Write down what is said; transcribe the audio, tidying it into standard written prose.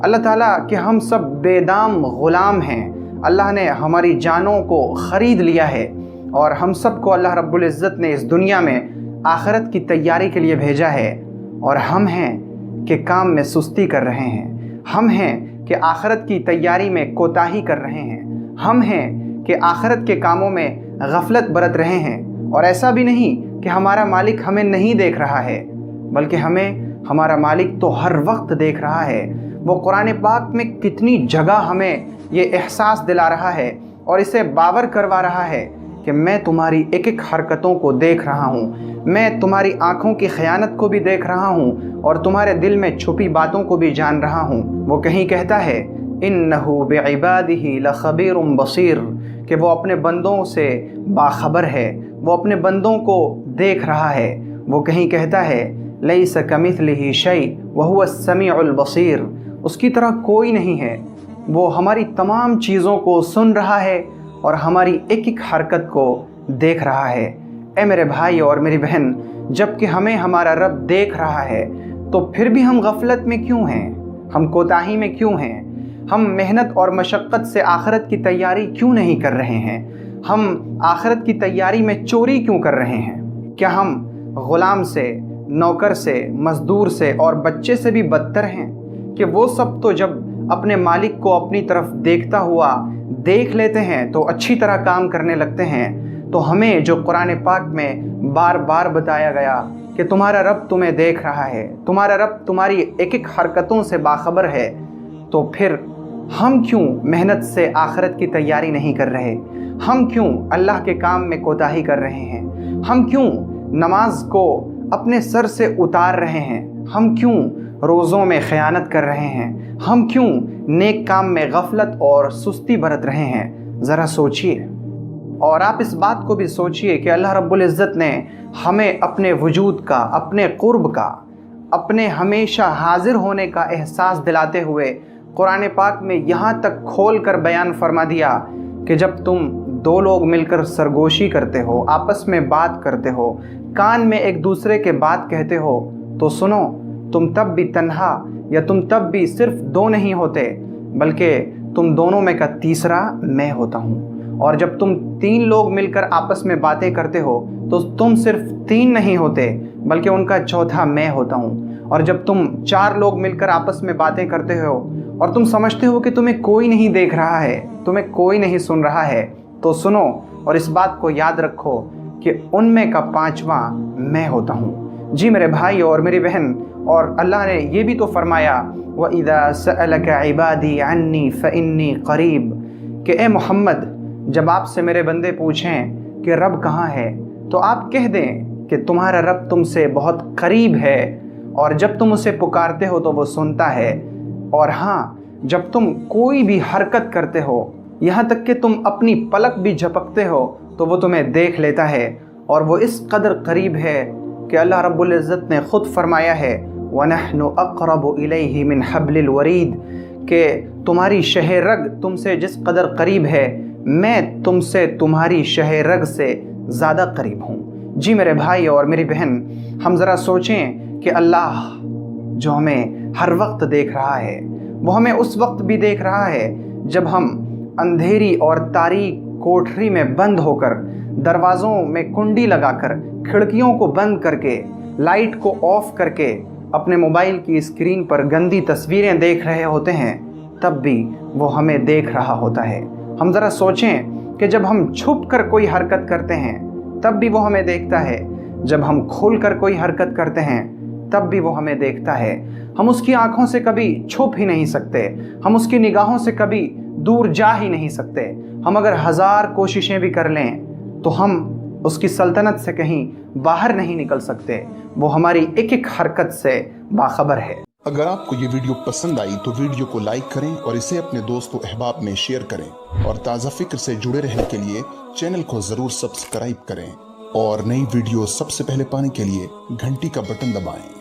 اللہ تعالیٰ کہ ہم سب بے دام غلام ہیں۔ اللہ نے ہماری جانوں کو خرید لیا ہے اور ہم سب کو اللہ رب العزت نے اس دنیا میں آخرت کی تیاری کے لیے بھیجا ہے، اور ہم ہیں کہ کام میں سستی کر رہے ہیں، ہم ہیں کہ آخرت کی تیاری میں کوتاہی کر رہے ہیں، ہم ہیں کہ آخرت کے کاموں میں غفلت برت رہے ہیں۔ اور ایسا بھی نہیں کہ ہمارا مالک ہمیں نہیں دیکھ رہا ہے، بلکہ ہمارا مالک تو ہر وقت دیکھ رہا ہے۔ وہ قرآن پاک میں کتنی جگہ ہمیں یہ احساس دلا رہا ہے اور اسے باور کروا رہا ہے کہ میں تمہاری ایک ایک حرکتوں کو دیکھ رہا ہوں، میں تمہاری آنکھوں کی خیانت کو بھی دیکھ رہا ہوں اور تمہارے دل میں چھپی باتوں کو بھی جان رہا ہوں۔ وہ کہیں کہتا ہے اِنَّهُ بِعِبَادِهِ لَخَبِيرٌ بَصِيرٌ کہ وہ اپنے بندوں سے باخبر ہے، وہ اپنے بندوں کو دیکھ رہا ہے۔ وہ کہیں کہتا ہے لَيْسَ كَمِثْلِهِ شَيْءٌ وَهُوَ السَّمِيعُ الْبَصِيرُ اس کی طرح کوئی نہیں ہے، وہ ہماری تمام چیزوں کو سن رہا ہے اور ہماری ایک ایک حرکت کو دیکھ رہا ہے۔ اے میرے بھائی اور میری بہن، جب کہ ہمیں ہمارا رب دیکھ رہا ہے تو پھر بھی ہم غفلت میں کیوں ہیں؟ ہم کوتاہی میں کیوں ہیں؟ ہم محنت اور مشقت سے آخرت کی تیاری کیوں نہیں کر رہے ہیں؟ ہم آخرت کی تیاری میں چوری کیوں کر رہے ہیں؟ کیا ہم غلام سے، نوکر سے، مزدور سے اور بچے سے بھی بدتر ہیں کہ وہ سب تو جب اپنے مالک کو اپنی طرف دیکھتا ہوا دیکھ لیتے ہیں تو اچھی طرح کام کرنے لگتے ہیں؟ تو ہمیں جو قرآن پاک میں بار بار بتایا گیا کہ تمہارا رب تمہیں دیکھ رہا ہے، تمہارا رب تمہاری ایک ایک حرکتوں سے باخبر ہے، تو پھر ہم کیوں محنت سے آخرت کی تیاری نہیں کر رہے؟ ہم کیوں اللہ کے کام میں کوتاہی کر رہے ہیں؟ ہم کیوں نماز کو اپنے سر سے اتار رہے ہیں؟ ہم کیوں روزوں میں خیانت کر رہے ہیں؟ ہم کیوں نیک کام میں غفلت اور سستی برت رہے ہیں؟ ذرا سوچئے، اور آپ اس بات کو بھی سوچئے کہ اللہ رب العزت نے ہمیں اپنے وجود کا، اپنے قرب کا، اپنے ہمیشہ حاضر ہونے کا احساس دلاتے ہوئے قرآن پاک میں یہاں تک کھول کر بیان فرما دیا کہ جب تم دو لوگ مل کر سرگوشی کرتے ہو، آپس میں بات کرتے ہو، کان میں ایک دوسرے کے بات کہتے ہو، تو سنو، تم تب بھی تنہا یا تم تب بھی صرف دو نہیں ہوتے، بلکہ تم دونوں میں کا تیسرا میں ہوتا ہوں۔ اور جب تم تین لوگ مل کر آپس میں باتیں کرتے ہو تو تم صرف تین نہیں ہوتے، بلکہ ان کا چوتھا میں ہوتا ہوں۔ اور جب تم چار لوگ مل کر آپس میں باتیں کرتے ہو اور تم سمجھتے ہو کہ تمہیں کوئی نہیں دیکھ رہا ہے، تمہیں کوئی نہیں سن رہا ہے، تو سنو اور اس بات کو یاد رکھو کہ ان میں کا پانچواں میں ہوتا ہوں۔ جی میرے بھائی اور میری بہن، اور اللہ نے یہ بھی تو فرمایا وَإِذَا سَأَلَكَ عِبَادِي عَنِّي فَإِنِّي قَرِيب کہ اے محمد، جب آپ سے میرے بندے پوچھیں کہ رب کہاں ہے تو آپ کہہ دیں کہ تمہارا رب تم سے بہت قریب ہے، اور جب تم اسے پکارتے ہو تو وہ سنتا ہے، اور ہاں، جب تم کوئی بھی حرکت کرتے ہو، یہاں تک کہ تم اپنی پلک بھی جھپکتے ہو تو وہ تمہیں دیکھ لیتا ہے، اور وہ اس قدر قریب ہے کہ اللہ رب العزت نے خود فرمایا ہے وَنَحْنُ أَقْرَبُ إِلَيْهِ مِنْ حَبْلِ الْوَرِيدِ کہ تمہاری شہ رگ تم سے جس قدر قریب ہے، میں تم سے تمہاری شہ رگ سے زیادہ قریب ہوں۔ جی میرے بھائی اور میری بہن، ہم ذرا سوچیں کہ اللہ جو ہمیں ہر وقت دیکھ رہا ہے، وہ ہمیں اس وقت بھی دیکھ رہا ہے جب ہم اندھیری اور تاریک کوٹھری میں بند ہو کر، دروازوں میں کنڈی لگا کر، کھڑکیوں کو بند کر کے، لائٹ کو آف کر کے اپنے موبائل کی اسکرین پر گندی تصویریں دیکھ رہے ہوتے ہیں، تب بھی وہ ہمیں دیکھ رہا ہوتا ہے۔ ہم ذرا سوچیں کہ جب ہم چھپ کر کوئی حرکت کرتے ہیں تب بھی وہ ہمیں دیکھتا ہے، جب ہم کھل کر کوئی حرکت کرتے ہیں تب بھی وہ ہمیں دیکھتا ہے۔ ہم اس کی آنکھوں سے کبھی چھپ ہی نہیں سکتے، ہم اس کی نگاہوں سے کبھی دور جا ہی نہیں سکتے۔ ہم اگر 1000 کوششیں بھی کر لیں تو ہم اس کی سلطنت سے کہیں باہر نہیں نکل سکتے، وہ ہماری ایک ایک حرکت سے باخبر ہے۔ اگر آپ کو یہ ویڈیو پسند آئی تو ویڈیو کو لائک کریں اور اسے اپنے دوست و احباب میں شیئر کریں، اور تازہ فکر سے جڑے رہنے کے لیے چینل کو ضرور سبسکرائب کریں، اور نئی ویڈیو سب سے پہلے پانے کے لیے گھنٹی کا بٹن دبائیں۔